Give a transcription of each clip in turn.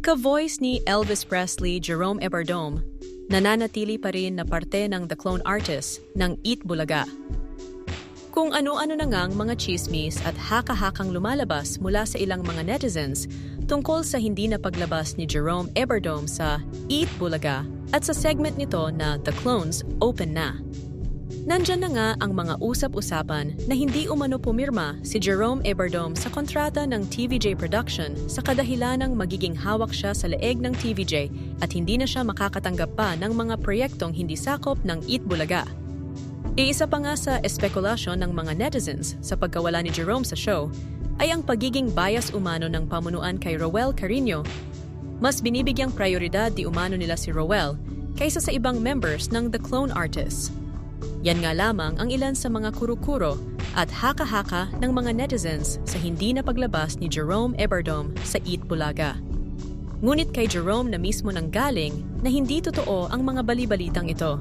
Pagka-voice ni Elvis Presley, Jerome Eberdome, nananatili pa rin na parte ng The Clone Artist ng Eat Bulaga. Kung ano-ano na ngang mga chismis at haka-hakang lumalabas mula sa ilang mga netizens tungkol sa hindi na paglabas ni Jerome Eberdome sa Eat Bulaga at sa segment nito na The Clones Open Na. Nandyan na nga ang mga usap-usapan na hindi umano pumirma si Jerome Eberdome sa kontrata ng TVJ Production sa kadahilanang magiging hawak siya sa leeg ng TVJ at hindi na siya makakatanggap pa ng mga proyektong hindi sakop ng Eat Bulaga. Iisa pa nga sa espekulasyon ng mga netizens sa pagkawala ni Jerome sa show ay ang pagiging bias umano ng pamunuan kay Roel Carino. Mas binibigyang prioridad di umano nila si Roel kaysa sa ibang members ng The Clone Artists. Yan nga lamang ang ilan sa mga kuro-kuro at haka-haka ng mga netizens sa hindi na paglabas ni Jerome Eberdome sa Eat Bulaga. Ngunit kay Jerome na mismo nang galing na hindi totoo ang mga bali-balitang ito.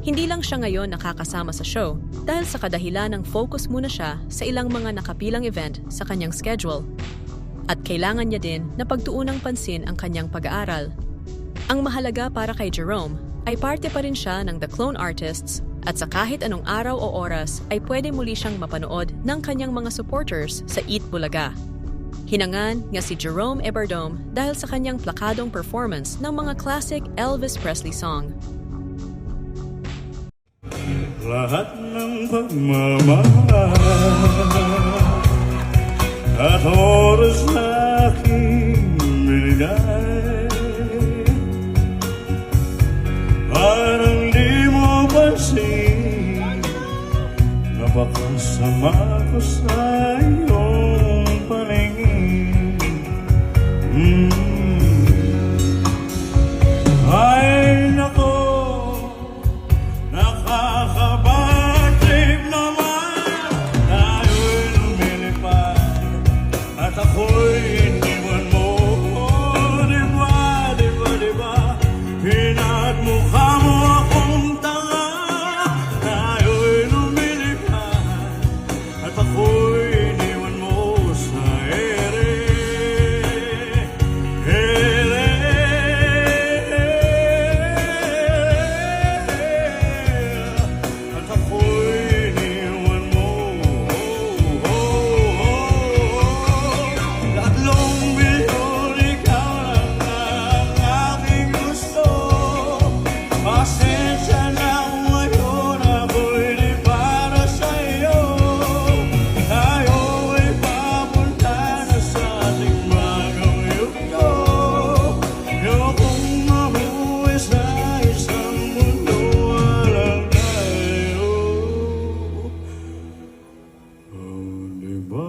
Hindi lang siya ngayon nakakasama sa show dahil sa kadahilan ng focus muna siya sa ilang mga nakapilang event sa kanyang schedule. At kailangan niya din na pagtuunang pansin ang kanyang pag-aaral. Ang mahalaga para kay Jerome ay parte pa rin siya ng The Clone Artists at sa kahit anong araw o oras ay pwede muli siyang mapanood ng kanyang mga supporters sa Eat Bulaga. Hinangan nga si Jerome Eberdome dahil sa kanyang plakadong performance ng mga classic Elvis Presley song. Lahat ng pagmamahal at oras na aking binigay parang di mo pansin na baka sama ko sa iyong paningin. Ay nako, nakakabatid naman, tayo'y lumilipad at ako'y iniwan mo. Diba, pinagmukha mo akong tanga, tayo'y lumilipad at ako'y iniwan mo sa ere. At ako'y iniwan mo. Tatlong milyon, ikaw lang ang aking gusto. Pasensya na ngayon, ako'y di para sa'yo. Tayo'y papunta na sa ating bagong yugto. Ayokong mabuhay sa isang mundo walang tayo. Oh, diba?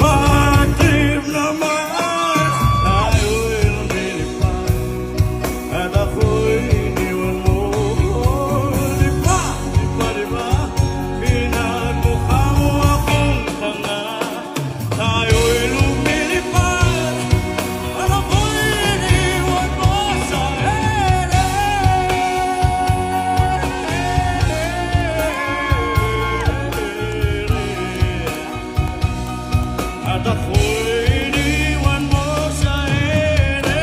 Nakakabatid naman, tayo'y lumilipad at ako'y iniwan mo. Diba, pinagmukha mo akong tanga, tayo'y lumilipad at ako'y iniwan mo sa ere. At ako'y iniwan mo sa ere.